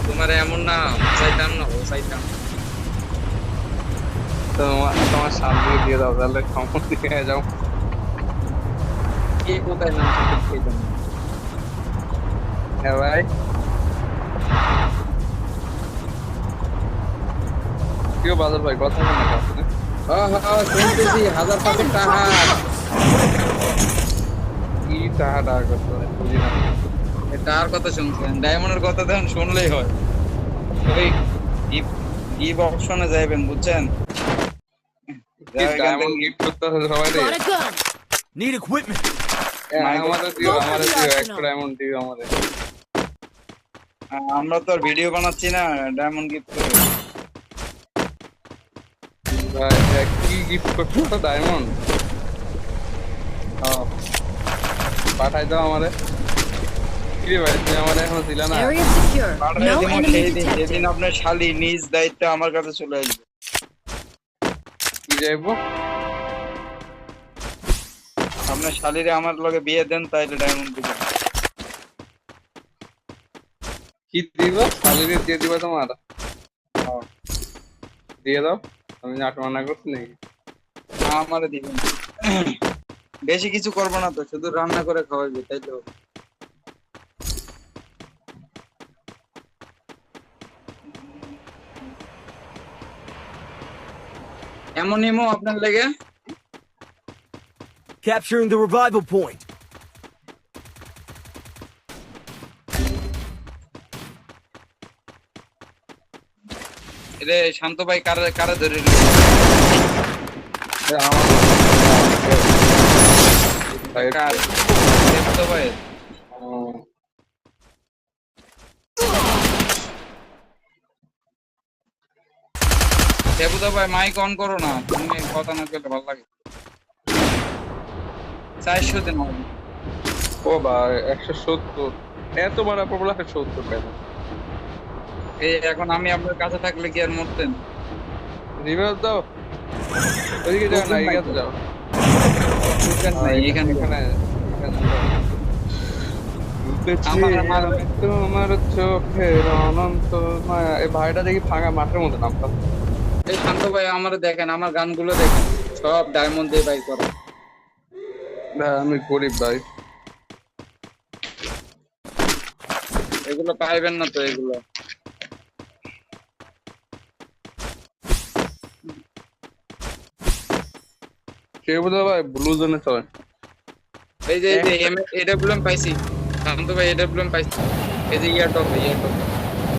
তোমার এমন না চাইতাম না চাইতাম। তোমার সামনে দিয়ে দাও তাহলে সম্পদ দিয়ে যাও। কে কোথায় নামছে ঠিক পেলাম না। হ্যাঁ ভাই, কেউ বাদল ভাই কথা বলে না আপনি? শুনতেছি 1000 টাকা। কি টাকা টাকা করতে হয় বুঝি না। তার কথা শুনছেন, ডায়মন্ডের কথা দেখেন শুনলেই হয়। ওই গিভ অপশনে যাইবেন বুঝছেন। কি এখান ডায়মন্ড থেকে গিফট করতে হবে সবাই রে? Got a gun. Need equipment. আমাদের দিও, Look আমাদের at the দিও, একটা arsenal. ডায়মন্ড দিও আমাদের। আমরা তো আর ভিডিও বানাচ্ছি না ডায়মন্ড গিফট করে। ভাই কি গিফট করছো তো ডায়মন্ড? পাঠাই দাও আমারে। কি রে ভাই তুমি আমারে এখনো দিলা না? Area secure. পাঠাই No দিব enemy সেই দিন detected. যেদিন আপনার শালি নিজ দায়িত্বে আমার কাছে চলে আসবে। কি যাইবো? আপনার শালিরে আমার লগে বিয়ে দেন তাইলে ডায়মন্ড দিবেন। কি দিবা? শালিরে দিয়ে দিবা তোমার? দিয়ে দাও, আমি নাট মানা করছি নাকি? আমারে দিবেন। বেশি কিছু করবো না তো, শুধু রান্না করে খাওয়াইবে তাই তো। এমন ইমো আপনার লেগে Capturing the revival point. রে শান্ত ভাই কারে কারে ধরে নিল? এ আমার ভাই কার? শান্ত ভাই দেবুদা ভাই মাইক অন করো না, তুমি কথা না করলে ভালো লাগে। 400 দিন হবে। ও ভাই 170, এত বড় প্রবলেম 170 কেন? এই এখন আমি আপনার কাছে থাকলে কি আর মরতেন? রিভাইভ দাও, ওইদিকে যাও না, এদিকে যাও। এখানে এখানে আমার তোমার চোখের অনন্ত মায়া। এই ভাইটা দেখি ফাঁকা মাঠের মধ্যে নামতাম। এই শান্ত ভাই আমার দেখেন, আমার গানগুলো দেখেন, সব ডায়মন্ড দিয়ে বাই করা। ভাই আমি গরিব ভাই। এগুলো পাইবেন না তো এগুলো। কেউ বোধ ভাই ব্লু জোনে চলে। এই যে এটা প্রবলেম পাইছি শান্ত ভাই, এটা প্রবলেম পাইছি। এই যে ইয়ার টপ